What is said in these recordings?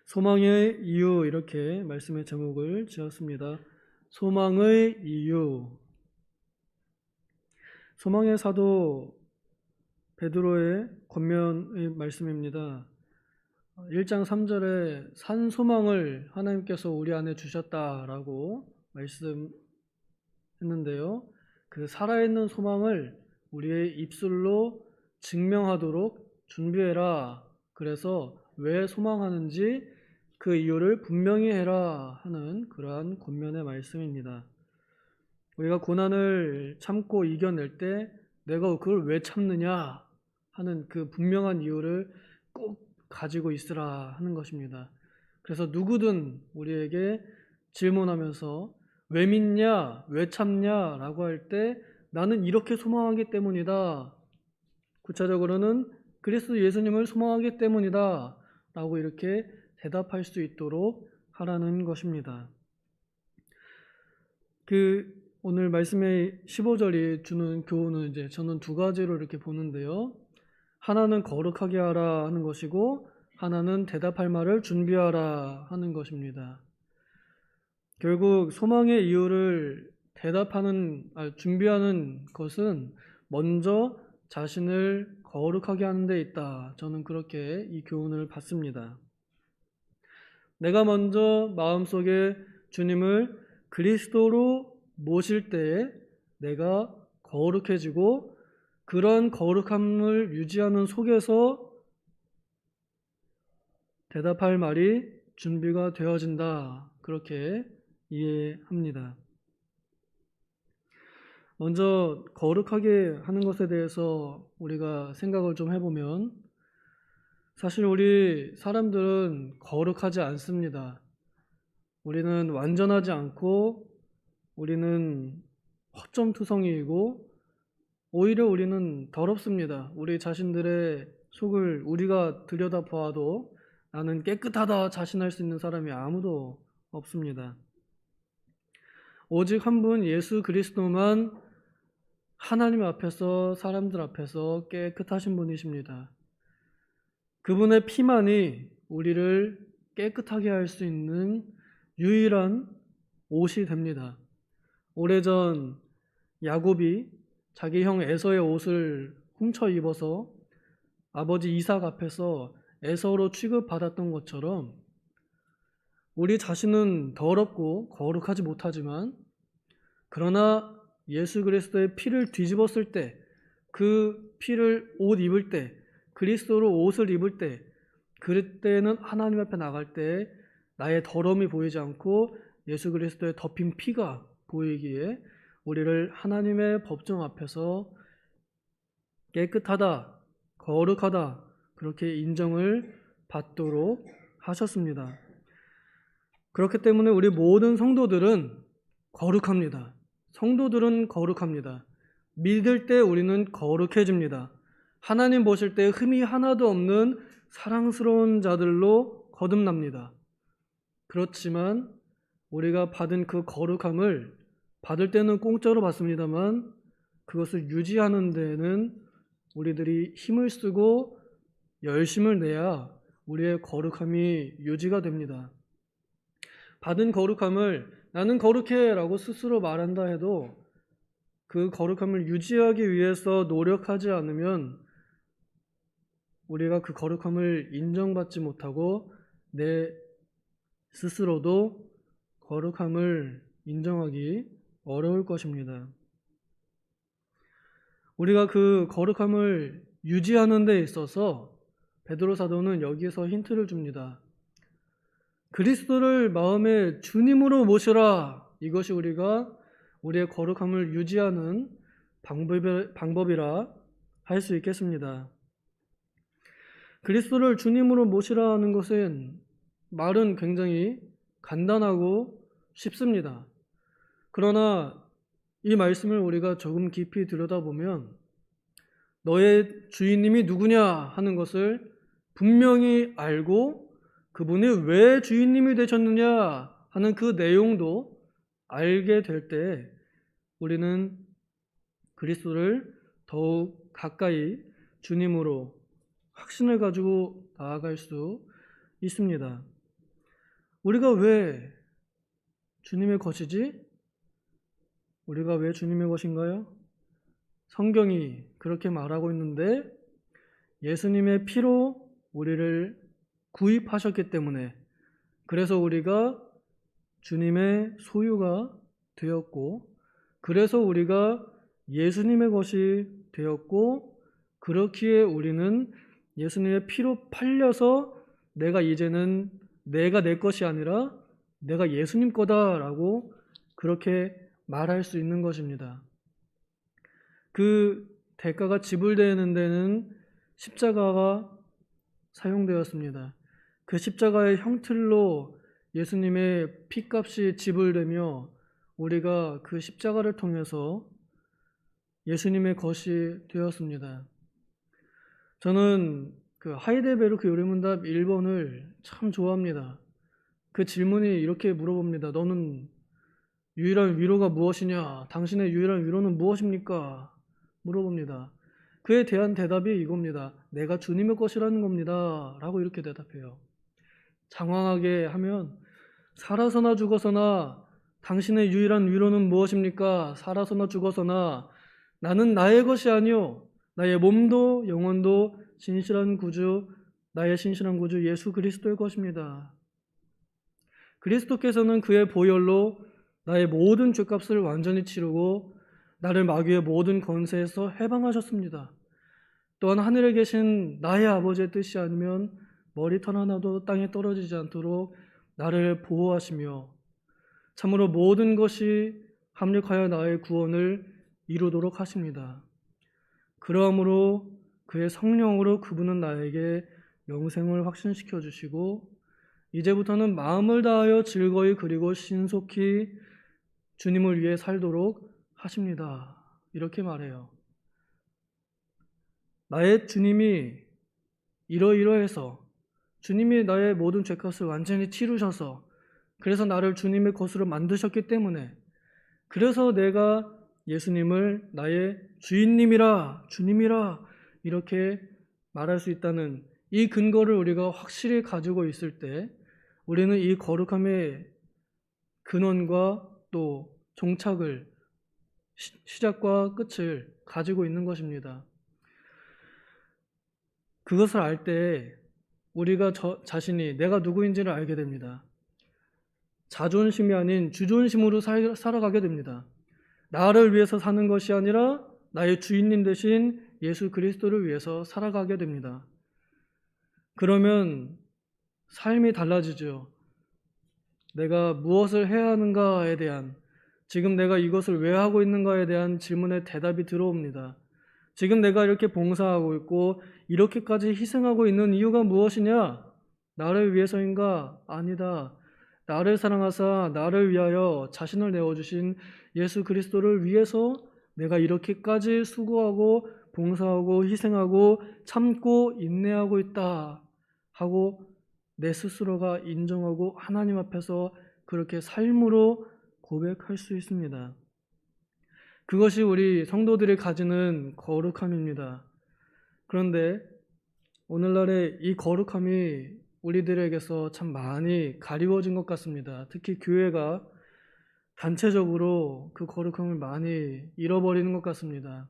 소망의 이유, 이렇게 말씀의 제목을 지었습니다. 소망의 이유. 소망의 사도 베드로의 권면의 말씀입니다. 1장 3절에 산 소망을 하나님께서 우리 안에 주셨다라고 말씀했는데요. 그 살아있는 소망을 우리의 입술로 증명하도록 준비해라. 그래서 왜 소망하는지 그 이유를 분명히 해라 하는 그러한 권면의 말씀입니다. 우리가 고난을 참고 이겨낼 때 내가 그걸 왜 참느냐 하는 그 분명한 이유를 꼭 가지고 있으라 하는 것입니다. 그래서 누구든 우리에게 질문하면서 왜 믿냐, 왜 참냐 라고 할 때 나는 이렇게 소망하기 때문이다. 구체적으로는 그리스도 예수님을 소망하기 때문이다 라고 이렇게 대답할 수 있도록 하라는 것입니다. 오늘 말씀의 15절이 주는 교훈은 저는 두 가지로 이렇게 보는데요. 하나는 거룩하게 하라 하는 것이고 하나는 대답할 말을 준비하라 하는 것입니다. 결국 소망의 이유를 준비하는 것은 먼저 자신을 거룩하게 하는 데 있다. 저는 그렇게 이 교훈을 받습니다. 내가 먼저 마음속에 주님을 그리스도로 모실 때에 내가 거룩해지고 그런 거룩함을 유지하는 속에서 대답할 말이 준비가 되어진다. 그렇게 이해합니다. 먼저 거룩하게 하는 것에 대해서 우리가 생각을 좀 해보면 사실 우리 사람들은 거룩하지 않습니다. 우리는 완전하지 않고 우리는 허점투성이이고 오히려 우리는 더럽습니다. 우리 자신들의 속을 우리가 들여다보아도 나는 깨끗하다 자신할 수 있는 사람이 아무도 없습니다. 오직 한 분 예수 그리스도만 하나님 앞에서 사람들 앞에서 깨끗하신 분이십니다. 그분의 피만이 우리를 깨끗하게 할 수 있는 유일한 옷이 됩니다. 오래전 야곱이 자기 형 에서의 옷을 훔쳐 입어서 아버지 이삭 앞에서 에서로 취급받았던 것처럼 우리 자신은 더럽고 거룩하지 못하지만 그러나 예수 그리스도의 피를 뒤집었을 때 그 피를 옷 입을 때 그리스도로 옷을 입을 때 그때는 하나님 앞에 나갈 때 나의 더러움이 보이지 않고 예수 그리스도의 덮인 피가 보이기에 우리를 하나님의 법정 앞에서 깨끗하다, 거룩하다 그렇게 인정을 받도록 하셨습니다. 그렇기 때문에 우리 모든 성도들은 거룩합니다. 성도들은 거룩합니다. 믿을 때 우리는 거룩해집니다. 하나님 보실 때 흠이 하나도 없는 사랑스러운 자들로 거듭납니다. 그렇지만 우리가 받은 그 거룩함을 받을 때는 공짜로 받습니다만 그것을 유지하는 데는 우리들이 힘을 쓰고 열심을 내야 우리의 거룩함이 유지가 됩니다. 받은 거룩함을 나는 거룩해 라고 스스로 말한다 해도 그 거룩함을 유지하기 위해서 노력하지 않으면 우리가 그 거룩함을 인정받지 못하고 내 스스로도 거룩함을 인정하기 어려울 것입니다. 우리가 그 거룩함을 유지하는 데 있어서 베드로 사도는 여기에서 힌트를 줍니다. 그리스도를 마음의 주님으로 모시라. 이것이 우리의 거룩함을 유지하는 방법이라 할 수 있겠습니다. 그리스도를 주님으로 모시라 하는 것은 말은 굉장히 간단하고 쉽습니다. 그러나 이 말씀을 우리가 조금 깊이 들여다보면 너의 주인님이 누구냐 하는 것을 분명히 알고 그분이 왜 주인님이 되셨느냐 하는 그 내용도 알게 될 때 우리는 그리스도를 더욱 가까이 주님으로 확신을 가지고 나아갈 수 있습니다. 우리가 왜 주님의 것이지? 우리가 왜 주님의 것인가요? 성경이 그렇게 말하고 있는데 예수님의 피로 우리를 구입하셨기 때문에, 그래서 우리가 주님의 소유가 되었고, 그래서 우리가 예수님의 것이 되었고, 그렇기에 우리는 예수님의 피로 팔려서 이제는 내가 내 것이 아니라 내가 예수님 거다라고 그렇게 말할 수 있는 것입니다. 그 대가가 지불되는 데는 십자가가 사용되었습니다. 그 십자가의 형틀로 예수님의 피값이 지불되며 우리가 그 십자가를 통해서 예수님의 것이 되었습니다. 저는 그 하이델베르크 요리문답 1번을 참 좋아합니다. 그 질문이 이렇게 물어봅니다. 너는 유일한 위로가 무엇이냐? 당신의 유일한 위로는 무엇입니까? 물어봅니다. 그에 대한 대답이 이겁니다. 내가 주님의 것이라는 겁니다. 라고 이렇게 대답해요. 장황하게 하면 살아서나 죽어서나 당신의 유일한 위로는 무엇입니까? 살아서나 죽어서나 나는 나의 것이 아니요 나의 몸도 영혼도 나의 신실한 구주 예수 그리스도의 것입니다. 그리스도께서는 그의 보혈로 나의 모든 죄값을 완전히 치르고 나를 마귀의 모든 권세에서 해방하셨습니다. 또한 하늘에 계신 나의 아버지의 뜻이 아니면 머리털 하나도 땅에 떨어지지 않도록 나를 보호하시며 참으로 모든 것이 합력하여 나의 구원을 이루도록 하십니다. 그러므로 그의 성령으로 그분은 나에게 영생을 확신시켜 주시고 이제부터는 마음을 다하여 즐거이 그리고 신속히 주님을 위해 살도록 하십니다. 이렇게 말해요. 나의 주님이 이러이러해서 주님이 나의 모든 죄값을 완전히 치르셔서 그래서 나를 주님의 것으로 만드셨기 때문에 그래서 내가 예수님을 나의 주인님이라 주님이라 이렇게 말할 수 있다는 이 근거를 우리가 확실히 가지고 있을 때 우리는 이 거룩함의 근원과 또 종착을 시작과 끝을 가지고 있는 것입니다. 그것을 알 때 우리가 자신이 내가 누구인지를 알게 됩니다. 자존심이 아닌 주존심으로 살아가게 됩니다. 나를 위해서 사는 것이 아니라 나의 주인님 되신 예수 그리스도를 위해서 살아가게 됩니다. 그러면 삶이 달라지죠. 내가 무엇을 해야 하는가에 대한, 지금 내가 이것을 왜 하고 있는가에 대한 질문에 대답이 들어옵니다. 지금 내가 이렇게 봉사하고 있고 이렇게까지 희생하고 있는 이유가 무엇이냐? 나를 위해서인가? 아니다. 나를 사랑하사 나를 위하여 자신을 내어주신 예수 그리스도를 위해서 내가 이렇게까지 수고하고 봉사하고 희생하고 참고 인내하고 있다 하고 내 스스로가 인정하고 하나님 앞에서 그렇게 삶으로 고백할 수 있습니다. 그것이 우리 성도들이 가지는 거룩함입니다. 그런데 오늘날의 이 거룩함이 우리들에게서 참 많이 가리워진 것 같습니다. 특히 교회가 단체적으로 그 거룩함을 많이 잃어버리는 것 같습니다.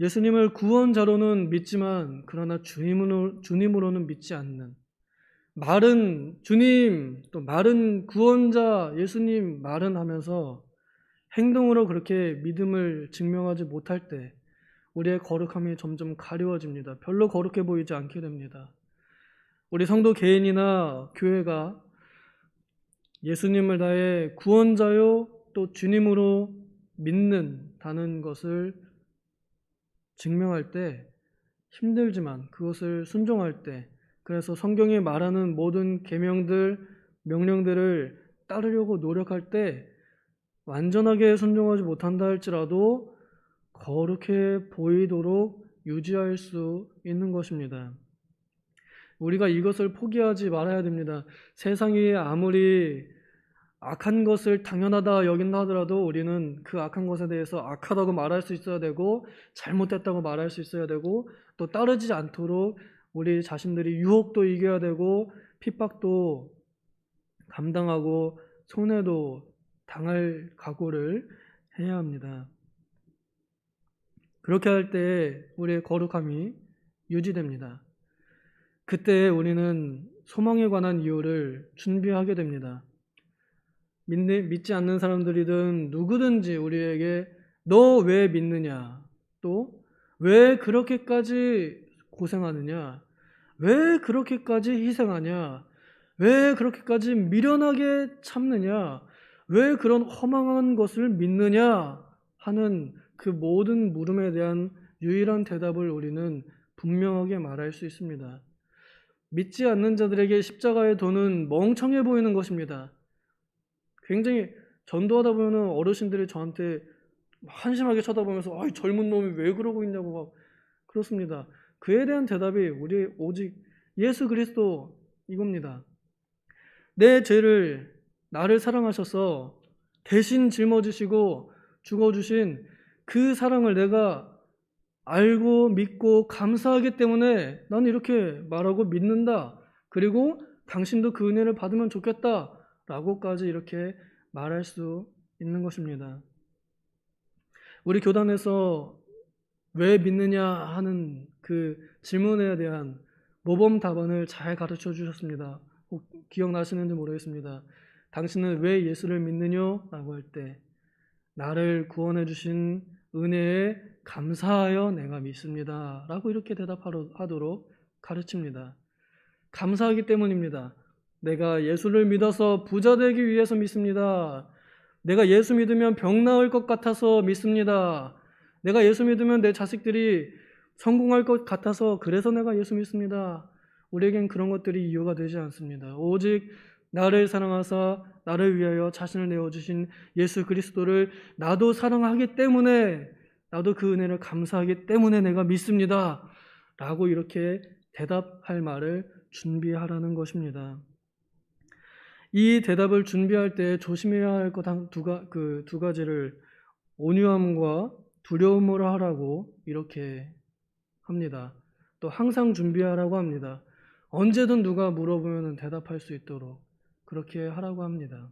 예수님을 구원자로는 믿지만 그러나 주님으로는 믿지 않는, 말은 주님, 또 말은 구원자 예수님 말은 하면서 행동으로 그렇게 믿음을 증명하지 못할 때 우리의 거룩함이 점점 가리워집니다. 별로 거룩해 보이지 않게 됩니다. 우리 성도 개인이나 교회가 예수님을 나의 구원자요 또 주님으로 믿는다는 것을 증명할 때 힘들지만 그것을 순종할 때, 그래서 성경이 말하는 모든 계명들, 명령들을 따르려고 노력할 때 완전하게 순종하지 못한다 할지라도 거룩해 보이도록 유지할 수 있는 것입니다. 우리가 이것을 포기하지 말아야 됩니다. 세상이 아무리 악한 것을 당연하다 여긴다 하더라도 우리는 그 악한 것에 대해서 악하다고 말할 수 있어야 되고 잘못됐다고 말할 수 있어야 되고 또 따르지 않도록 우리 자신들이 유혹도 이겨야 되고 핍박도 감당하고 손해도 당할 각오를 해야 합니다. 그렇게 할 때 우리의 거룩함이 유지됩니다. 그때 우리는 소망에 관한 이유를 준비하게 됩니다. 믿지 않는 사람들이든 누구든지 우리에게 너 왜 믿느냐, 또 왜 그렇게까지 고생하느냐, 왜 그렇게까지 희생하냐, 왜 그렇게까지 미련하게 참느냐, 왜 그런 허망한 것을 믿느냐 하는 그 모든 물음에 대한 유일한 대답을 우리는 분명하게 말할 수 있습니다. 믿지 않는 자들에게 십자가의 도는 멍청해 보이는 것입니다. 굉장히 전도하다 보면 어르신들이 저한테 한심하게 쳐다보면서 아, 젊은 놈이 왜 그러고 있냐고 막 그렇습니다. 그에 대한 대답이 우리 오직 예수 그리스도 이겁니다. 내 죄를 나를 사랑하셔서 대신 짊어지시고 죽어주신 그 사랑을 내가 알고 믿고 감사하기 때문에 나는 이렇게 말하고 믿는다. 그리고 당신도 그 은혜를 받으면 좋겠다. 라고까지 이렇게 말할 수 있는 것입니다. 우리 교단에서 왜 믿느냐 하는 그 질문에 대한 모범 답안을 잘 가르쳐 주셨습니다. 혹 기억나시는지 모르겠습니다. 당신은 왜 예수를 믿느냐? 라고 할 때 나를 구원해 주신 은혜에 감사하여 내가 믿습니다. 라고 이렇게 대답하도록 가르칩니다. 감사하기 때문입니다. 내가 예수를 믿어서 부자 되기 위해서 믿습니다. 내가 예수 믿으면 병 나을 것 같아서 믿습니다. 내가 예수 믿으면 내 자식들이 성공할 것 같아서 그래서 내가 예수 믿습니다. 우리에겐 그런 것들이 이유가 되지 않습니다. 오직 나를 사랑하사 나를 위하여 자신을 내어주신 예수 그리스도를 나도 사랑하기 때문에 나도 그 은혜를 감사하기 때문에 내가 믿습니다. 라고 이렇게 대답할 말을 준비하라는 것입니다. 이 대답을 준비할 때 조심해야 할 것 두 가지를 온유함과 두려움으로 하라고 이렇게 합니다. 또 항상 준비하라고 합니다. 언제든 누가 물어보면 대답할 수 있도록 그렇게 하라고 합니다.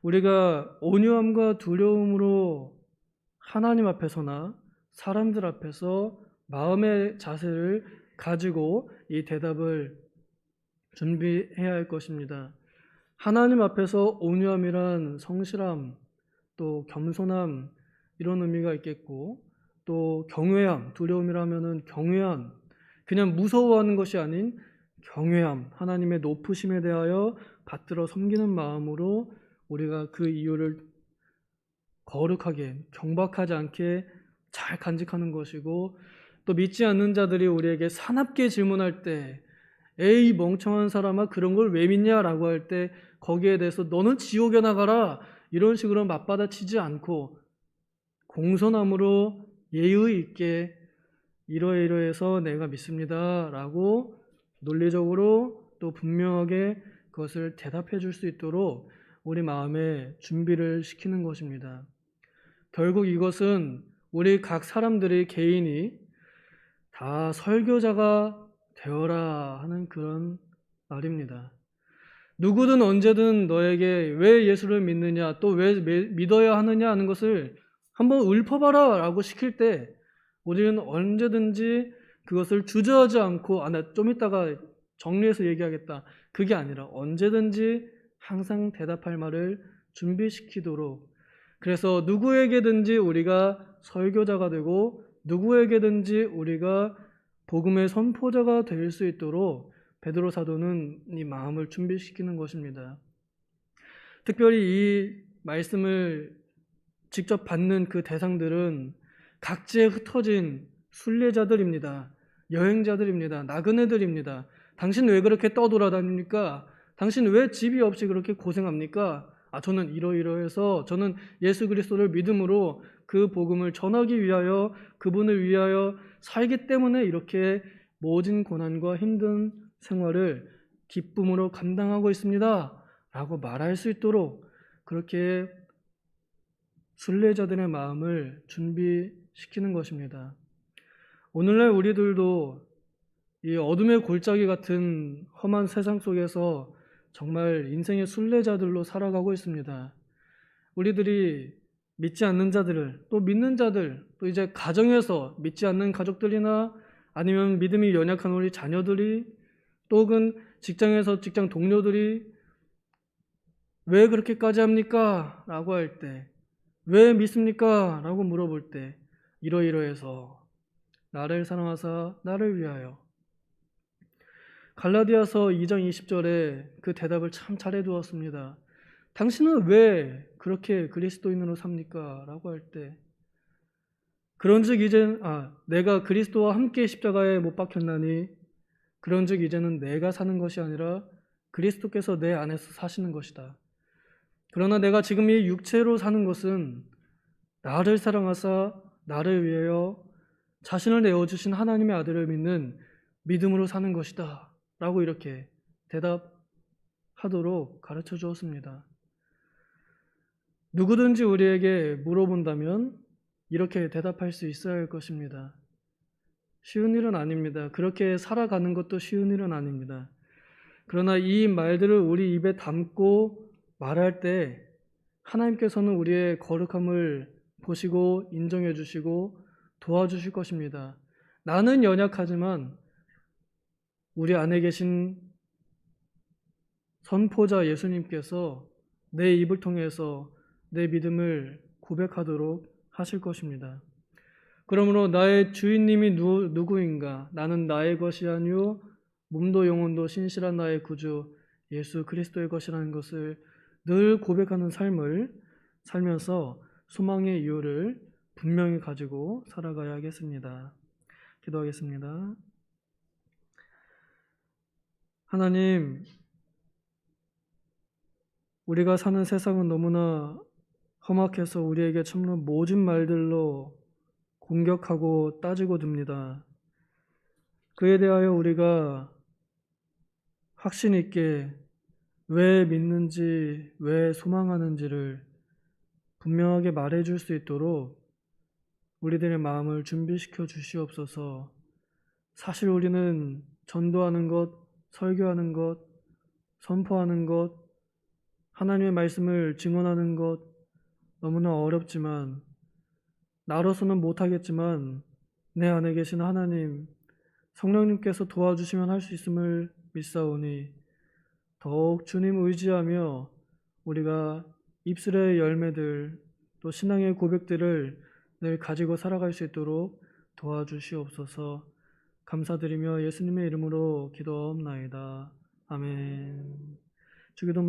우리가 온유함과 두려움으로 하나님 앞에서나 사람들 앞에서 마음의 자세를 가지고 이 대답을 준비해야 할 것입니다. 하나님 앞에서 온유함이란 성실함, 또 겸손함 이런 의미가 있겠고, 또 경외함, 두려움이라면은 경외함, 그냥 무서워하는 것이 아닌 경외함, 하나님의 높으심에 대하여 받들어 섬기는 마음으로 우리가 그 이유를 거룩하게 경박하지 않게 잘 간직하는 것이고, 또 믿지 않는 자들이 우리에게 사납게 질문할 때 에이 멍청한 사람아 그런 걸 왜 믿냐라고 할 때 거기에 대해서 너는 지옥에 나가라 이런 식으로 맞받아치지 않고 공손함으로 예의 있게 이러이러해서 내가 믿습니다 라고 논리적으로 또 분명하게 그것을 대답해 줄 수 있도록 우리 마음에 준비를 시키는 것입니다. 결국 이것은 우리 각 사람들이 개인이 다 설교자가 되어라 하는 그런 말입니다. 누구든 언제든 너에게 왜 예수를 믿느냐 또 왜 믿어야 하느냐 하는 것을 한번 읊어봐라 라고 시킬 때 우리는 언제든지 그것을 주저하지 않고 나 좀 이따가 정리해서 얘기하겠다 그게 아니라 언제든지 항상 대답할 말을 준비시키도록 그래서 누구에게든지 우리가 설교자가 되고 누구에게든지 우리가 복음의 선포자가 될 수 있도록 베드로 사도는 이 마음을 준비시키는 것입니다. 특별히 이 말씀을 직접 받는 그 대상들은 각지에 흩어진 순례자들입니다. 여행자들입니다. 나그네들입니다. 당신 왜 그렇게 떠돌아다닙니까? 당신 왜 집이 없이 그렇게 고생합니까? 저는 이러이러해서 저는 예수 그리스도를 믿음으로 그 복음을 전하기 위하여 그분을 위하여 살기 때문에 이렇게 모진 고난과 힘든 생활을 기쁨으로 감당하고 있습니다. 라고 말할 수 있도록 그렇게 순례자들의 마음을 준비시키는 것입니다. 오늘날 우리들도 이 어둠의 골짜기 같은 험한 세상 속에서 정말 인생의 순례자들로 살아가고 있습니다. 우리들이 믿지 않는 자들을, 또 믿는 자들, 또 이제 가정에서 믿지 않는 가족들이나 아니면 믿음이 연약한 우리 자녀들이, 또 혹은 직장에서 직장 동료들이 왜 그렇게까지 합니까? 라고 할 때, 왜 믿습니까? 라고 물어볼 때, 이러이러해서 나를 사랑하사 나를 위하여. 갈라디아서 2장 20절에 그 대답을 참 잘해두었습니다. 당신은 왜 그렇게 그리스도인으로 삽니까? 라고 할 때, 그런즉 이제 내가 그리스도와 함께 십자가에 못 박혔나니 그런즉 이제는 내가 사는 것이 아니라 그리스도께서 내 안에서 사시는 것이다. 그러나 내가 지금 이 육체로 사는 것은 나를 사랑하사 나를 위하여 자신을 내어주신 하나님의 아들을 믿는 믿음으로 사는 것이다 라고 이렇게 대답하도록 가르쳐 주었습니다. 누구든지 우리에게 물어본다면 이렇게 대답할 수 있어야 할 것입니다. 쉬운 일은 아닙니다. 그렇게 살아가는 것도 쉬운 일은 아닙니다. 그러나 이 말들을 우리 입에 담고 말할 때 하나님께서는 우리의 거룩함을 보시고 인정해 주시고 도와주실 것입니다. 나는 연약하지만 우리 안에 계신 선포자 예수님께서 내 입을 통해서 내 믿음을 고백하도록 하실 것입니다. 그러므로 나의 주인님이 누구인가? 나는 나의 것이 아니요 몸도 영혼도 신실한 나의 구주 예수 그리스도의 것이라는 것을 늘 고백하는 삶을 살면서 소망의 이유를 분명히 가지고 살아가야겠습니다. 기도하겠습니다. 하나님, 우리가 사는 세상은 너무나 험악해서 우리에게 참으로 모진 말들로 공격하고 따지고 듭니다. 그에 대하여 우리가 확신 있게 왜 믿는지, 왜 소망하는지를 분명하게 말해줄 수 있도록 우리들의 마음을 준비시켜 주시옵소서. 사실 우리는 전도하는 것, 설교하는 것, 선포하는 것, 하나님의 말씀을 증언하는 것 너무나 어렵지만 나로서는 못하겠지만 내 안에 계신 하나님, 성령님께서 도와주시면 할 수 있음을 믿사오니 더욱 주님 의지하며 우리가 입술의 열매들 또 신앙의 고백들을 늘 가지고 살아갈 수 있도록 도와주시옵소서. 감사드리며 예수님의 이름으로 기도하옵나이다. 아멘. 주기도